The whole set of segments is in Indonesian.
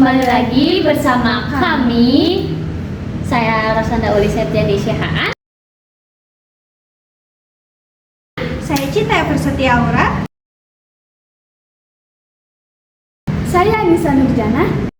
Kembali lagi bersama kami. Saya Rosanda Uli Septiani Syahaan. Saya Cita Eversetia Aura. Saya Anissa Nurjana.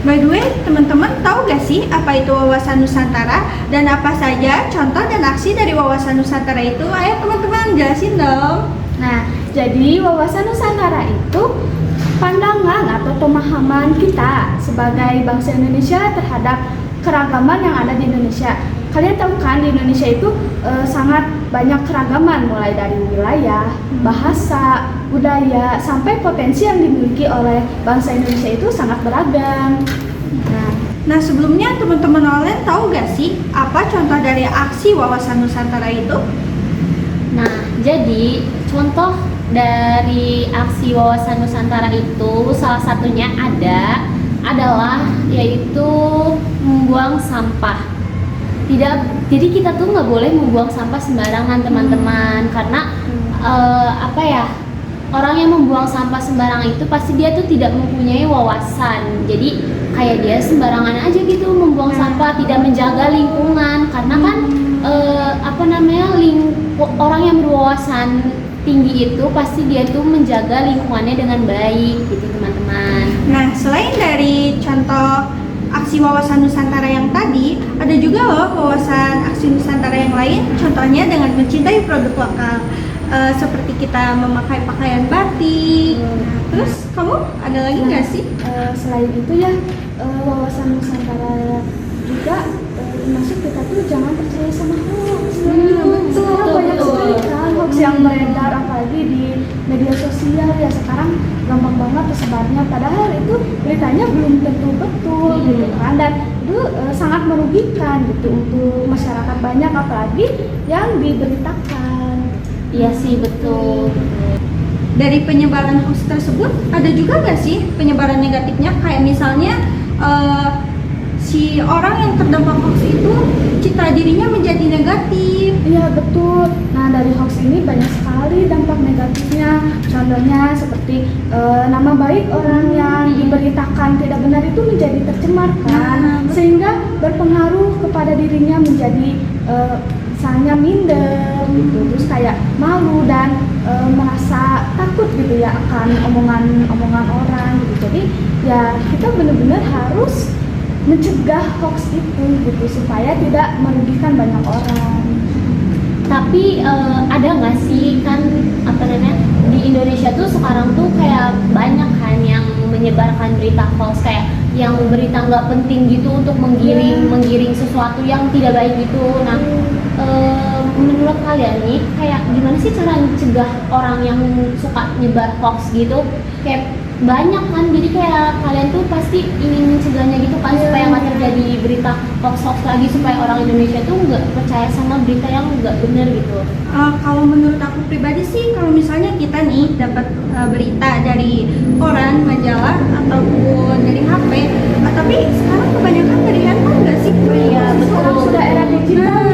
By the way, teman-teman tahu gak sih apa itu wawasan Nusantara dan apa saja contoh dan aksi dari wawasan Nusantara itu? Ayo teman-teman jelasin dong. Nah, jadi wawasan Nusantara itu pandangan atau pemahaman kita sebagai bangsa Indonesia terhadap keragaman yang ada di Indonesia. Kalian tahu kan di Indonesia itu sangat banyak keragaman, mulai dari wilayah, bahasa, budaya, sampai potensi yang dimiliki oleh bangsa Indonesia itu sangat beragam. Nah sebelumnya teman-teman online tahu gak sih apa contoh dari aksi wawasan Nusantara itu? Nah, jadi contoh dari aksi wawasan Nusantara itu salah satunya adalah yaitu membuang sampah. Jadi kita tuh nggak boleh membuang sampah sembarangan teman-teman, karena orang yang membuang sampah sembarangan itu pasti dia tuh tidak mempunyai wawasan. Jadi kayak dia sembarangan aja gitu membuang sampah, tidak menjaga lingkungan, karena kan orang yang berwawasan tinggi itu pasti dia tuh menjaga lingkungannya dengan baik gitu teman-teman. Nah selain dari contoh aksi wawasan Nusantara yang tadi, ada juga loh wawasan aksi Nusantara yang lain, contohnya dengan mencintai produk lokal, seperti kita memakai pakaian batik. Terus kamu ada lagi nggak sih? Selain itu ya, wawasan Nusantara juga termasuk kita tuh jangan percaya sama hoax. Sekarang banyak sekali kan hoax yang beredar, apalagi di media sosial ya. Sekarang gampang banget tersebarnya, padahal itu beritanya belum tentu betul gitu kan, dan itu sangat merugikan gitu untuk masyarakat banyak, apalagi yang diberitakan. Iya sih, betul. Dari penyebaran hoax tersebut ada juga nggak sih penyebaran negatifnya, kayak misalnya si orang yang terdampak hoax itu citra dirinya menjadi negatif. Iya betul. Nah dari hoax ini banyak sekali dampak negatifnya. Contohnya seperti nama baik orang yang diberitakan tidak benar itu menjadi tercemarkan, sehingga berpengaruh kepada dirinya menjadi misalnya minder gitu, terus kayak malu dan merasa takut gitu ya akan omongan orang gitu. Jadi ya kita benar-benar harus mencegah hoax itu gitu supaya tidak merugikan banyak orang. Tapi ada nggak sih kan di Indonesia tuh sekarang tuh kayak banyak kan yang menyebarkan berita hoax, kayak yang berita nggak penting gitu untuk menggiring sesuatu yang tidak baik gitu. Nah menurut kalian nih kayak gimana sih cara mencegah orang yang suka nyebar hoax gitu? Kayak banyak kan, jadi kayak kalian tuh pasti ingin mencegahnya gitu kan, supaya nggak terjadi berita hoax lagi, supaya orang Indonesia tuh nggak percaya sama berita yang nggak benar gitu. Kalau menurut aku pribadi sih, kalau misalnya kita nih dapat berita dari koran, majalah, ataupun dari HP, tapi sekarang kebanyakan dari handphone nggak sih? Iya betul. Sekarang sudah era digital.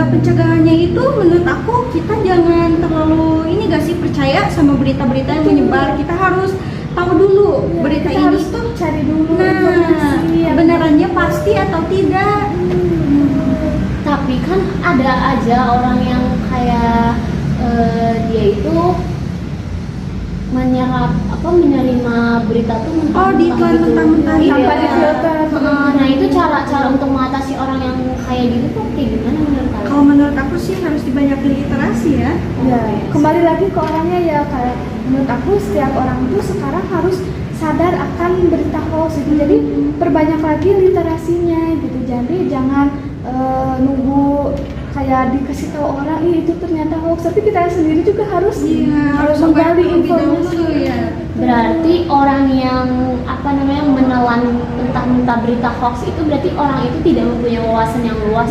Pencegahannya itu menurut aku kita jangan terlalu percaya sama berita-berita yang menyebar. Kita harus tahu dulu berita kita ini harus tuh cari dulu informasi benarannya pasti atau tidak. Tapi kan ada aja orang yang kayak dia itu menerima berita tuh Ditelan mentah-mentah tanpa difilter. Nah itu cara untuk mengatasi orang yang kayak gitu tuh kayak gimana menurut kalian? Kalau menurut aku sih harus dibanyakin literasi ya. Ya, kembali lagi ke orangnya ya, kayak menurut aku setiap orang itu sekarang harus sadar akan berita hoax gitu. Jadi perbanyak lagi literasinya gitu. Jadi jangan nunggu kayak dikasih tahu orang itu ternyata hoax, tapi kita sendiri juga harus menggali informasi. Berarti orang yang menelan mentah-mentah berita hoax itu berarti orang itu tidak mempunyai wawasan yang luas.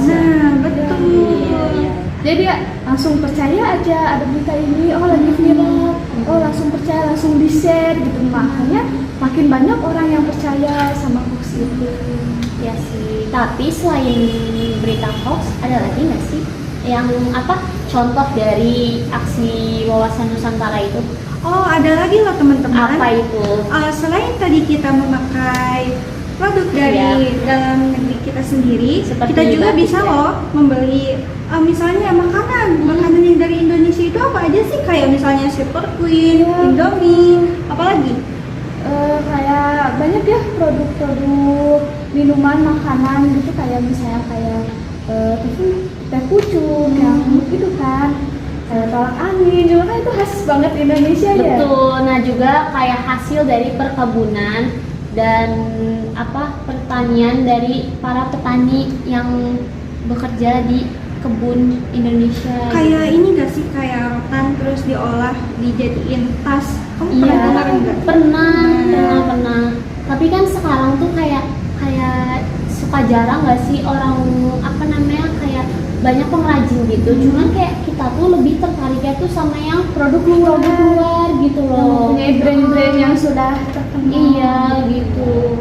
Betul. Iya. Jadi ya langsung percaya aja ada berita ini, lagi viral, langsung percaya, langsung di share gitu. Makanya makin banyak orang yang percaya sama hoax itu. Ya sih. Tapi selain berita hoax, ada lagi nggak sih yang apa contoh dari aksi wawasan Nusantara itu? Oh, ada lagi loh teman-teman. Apa itu? Selain tadi kita memakai produk dari dalam negeri kita sendiri, Seperti kita juga batik bisa ya. loh membeli misalnya makanan yang dari Indonesia itu apa aja sih? Kayak misalnya Super Queen, Indomie, apalagi? Kayak banyak ya produk-produk minuman, makanan gitu, kayak misalnya kayak teh pucuk yang gitu kan, kayak tolak angin juga kan, itu khas banget Indonesia ya. Betul. Nah juga kayak hasil dari perkebunan dan apa pertanian dari para petani yang bekerja di kebun Indonesia. Kayak ini gak sih, kayak rotan terus diolah dijadiin tas. Kamu pernah Iya, dengar nggak? pernah. Tapi kan sekarang tuh kayak suka jarang nggak sih orang apa namanya kayak banyak pengrajin gitu. Cuman kayak kita tuh lebih tertariknya tuh sama yang produk luar gitu loh. Punya brand-brand yang sudah terkenal. Iya gitu.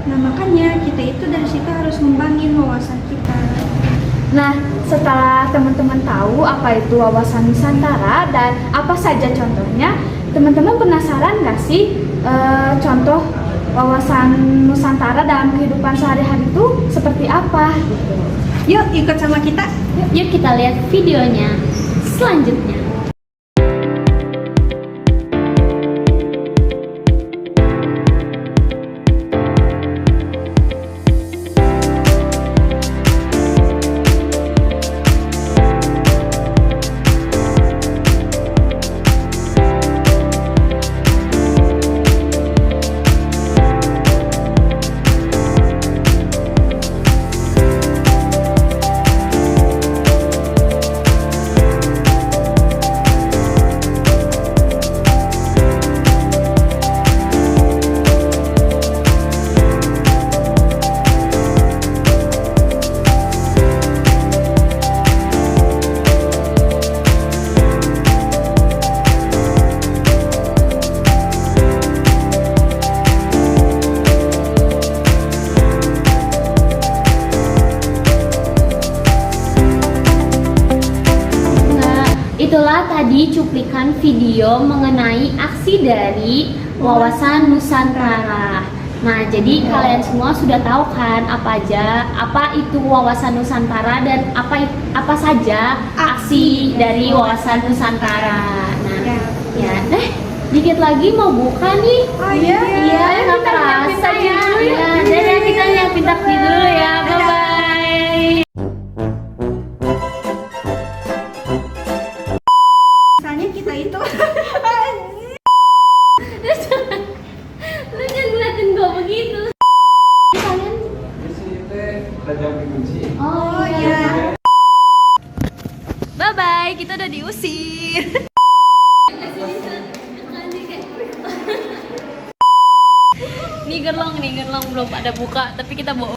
Nah makanya kita itu dari situ harus ngembangin wawasan kita. Nah, setelah teman-teman tahu apa itu wawasan Nusantara dan apa saja contohnya, teman-teman penasaran nggak sih contoh wawasan Nusantara dalam kehidupan sehari-hari itu seperti apa? Yuk ikut sama kita. Yuk kita lihat videonya selanjutnya. Itulah tadi cuplikan video mengenai aksi dari wawasan Nusantara. Nah, jadi kalian semua sudah tahu kan apa itu wawasan Nusantara dan apa saja aksi dari wawasan Nusantara. Nah, ya deh, dikit lagi mau buka nih. Oh iya. Iya, nggak kerasa ya. Ya, dadah, kita nyiapin takjil dulu ya. Bye bye. Misalnya kita itu Lu jangan ngeliatin gue begitu. Kalian Oh iya. bye bye, kita udah diusir. Nih gerlong belum pada buka, tapi kita bohong.